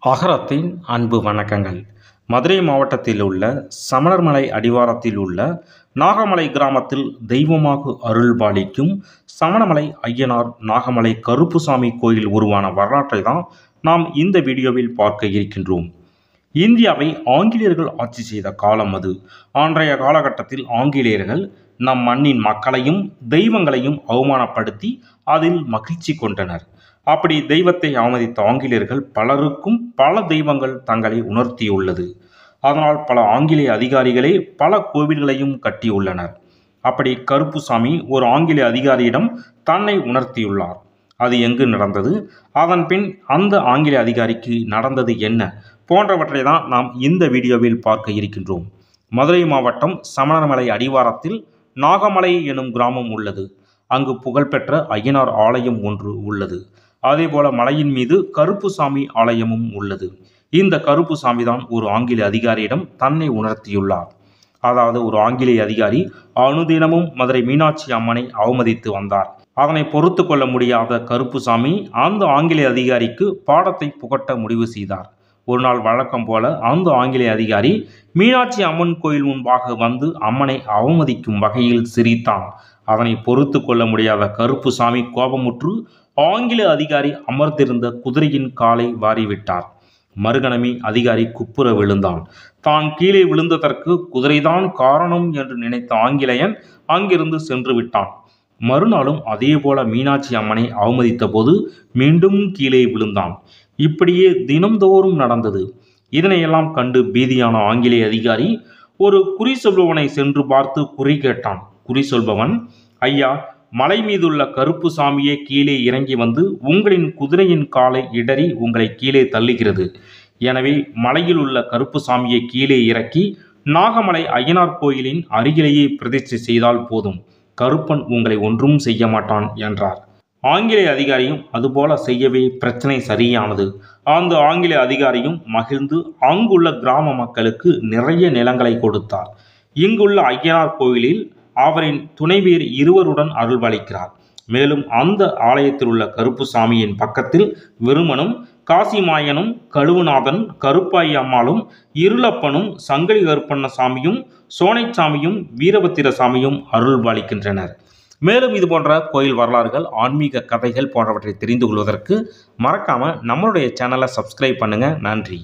அகரத்தின் அன்பு வணக்கங்கள். மதுரை மாவட்டத்தில் உள்ள சமணர்மலை அடிவாரத்தில் உள்ள நாகமலை கிராமத்தில் தெய்வமாக அருள்பாலிக்கும் சமணமலை ஐயனார் நாகமலை கருப்புசாமி கோயில் உருவான வரலாற்றை தான் நாம் இந்த வீடியோவில் பார்க்க இருக்கின்றோம். இந்தியாவை ஆங்கிலேயர்கள் ஆட்சி செய்த காலம் அது. அன்றைய காலகட்டத்தில் ஆங்கிலேயர்கள் நம் மண்ணின் மக்களையும் தெய்வங்களையும் அவமானப்படுத்தி அதில் மகிழ்ச்சி கொண்டனர். அப்படி தெய்வத்தை அவமதித்த ஆங்கிலேயர்கள் பலருக்கும் பல தெய்வங்கள் தங்களை உணர்த்தியுள்ளது. அதனால் பல ஆங்கிலேய அதிகாரிகளே பல கோவில்களையும் கட்டியுள்ளனர். அப்படி கருப்புசாமி ஒரு ஆங்கிலேய அதிகாரியிடம் தன்னை உணர்த்தியுள்ளார். அது எங்கு நடந்தது, அதன் பின் அந்த ஆங்கிலேய அதிகாரிக்கு நடந்தது என்ன போன்றவற்றை தான் நாம் இந்த வீடியோவில் பார்க்க இருக்கின்றோம். மதுரை மாவட்டம் சமணர்மலை அடிவாரத்தில் நாகமலை எனும் கிராமம் உள்ளது. அங்கு புகழ்பெற்ற ஐயனார் ஆலயம் ஒன்று உள்ளது. அதேபோல மலையின் மீது கருப்புசாமி ஆலயமும் உள்ளது. இந்த கருப்புசாமி தான் ஒரு ஆங்கிலேய அதிகாரியிடம் தன்னை உணர்த்தியுள்ளார். அதாவது ஒரு ஆங்கிலேய அதிகாரி அனுதினமும் மதுரை மீனாட்சி அம்மனை அவமதித்து வந்தார். அதனை பொறுத்து கொள்ள முடியாத கருப்புசாமி அந்த ஆங்கிலேய அதிகாரிக்கு பாடத்தை புகட்ட முடிவு செய்தார். ஒரு நாள் வழக்கம் போல அந்த ஆங்கிலேய அதிகாரி மீனாட்சி அம்மன் கோயில் முன்பாக வந்து அம்மனை அவமதிக்கும் வகையில் சிரித்தான். அதனை பொறுத்து கொள்ள முடியாத கருப்புசாமி கோபமுற்று ஆங்கில அதிகாரி அமர்ந்திருந்த குதிரையின் காலை வாரிவிட்டார். மறுகணமே அதிகாரி குப்புற விழுந்தான். தான் கீழே விழுந்ததற்கு குதிரைதான் காரணம் என்று நினைத்த ஆங்கிலேயன் அங்கிருந்து சென்று விட்டான். மறுநாளும் அதேபோல மீனாட்சி அம்மனை அவமதித்த போது மீண்டும் கீழே விழுந்தான். இப்படியே தினம்தோறும் நடந்தது. இதனையெல்லாம் கண்டு பீதியான ஆங்கிலேய அதிகாரி ஒரு குறி சொல்பவனை சென்று பார்த்து குறி கேட்டான். குறி சொல்பவன், ஐயா, மலை மீதுள்ள கருப்புசாமியே கீழே இறங்கி வந்து உங்களின் குதிரையின் காலை இடறி உங்களை கீழே தள்ளுகிறது. எனவே மலையில் உள்ள கருப்புசாமியை கீழே இறக்கி நாகமலை ஐயனார் கோயிலின் அருகிலேயே பிரதிஷ்டை செய்தால் போதும், கருப்பன் உங்களை ஒன்றும் செய்ய மாட்டான் என்றார். ஆங்கிலேய அதிகாரியும் அதுபோல செய்யவே பிரச்சனை சரியானது. அந்த ஆங்கிலேய அதிகாரியும் மகிழ்ந்து அங்குள்ள கிராம மக்களுக்கு நிறைய நிலங்களை கொடுத்தார். இங்குள்ள ஐயனார் கோயிலில் அவரின் துணைவியர் இருவருடன் அருள்பாலிக்கிறார். மேலும் அந்த ஆலயத்தில் உள்ள கருப்புசாமியின் பக்கத்தில் விருமனும் காசிமாயனும் கழுவுநாதன் கருப்பாயி அம்மாளும் இருளப்பனும் சங்கலி கருப்பண்ணசாமியும் சோனைச்சாமியும் வீரபத்திர சாமியும் அருள்பாலிக்கின்றனர். மேலும் இது போன்ற கோயில் வரலாறுகள், ஆன்மீக கதைகள் போன்றவற்றை தெரிந்து கொள்வதற்கு மறக்காம நம்மளுடைய சேனலை சப்ஸ்கிரைப் பண்ணுங்க. நன்றி.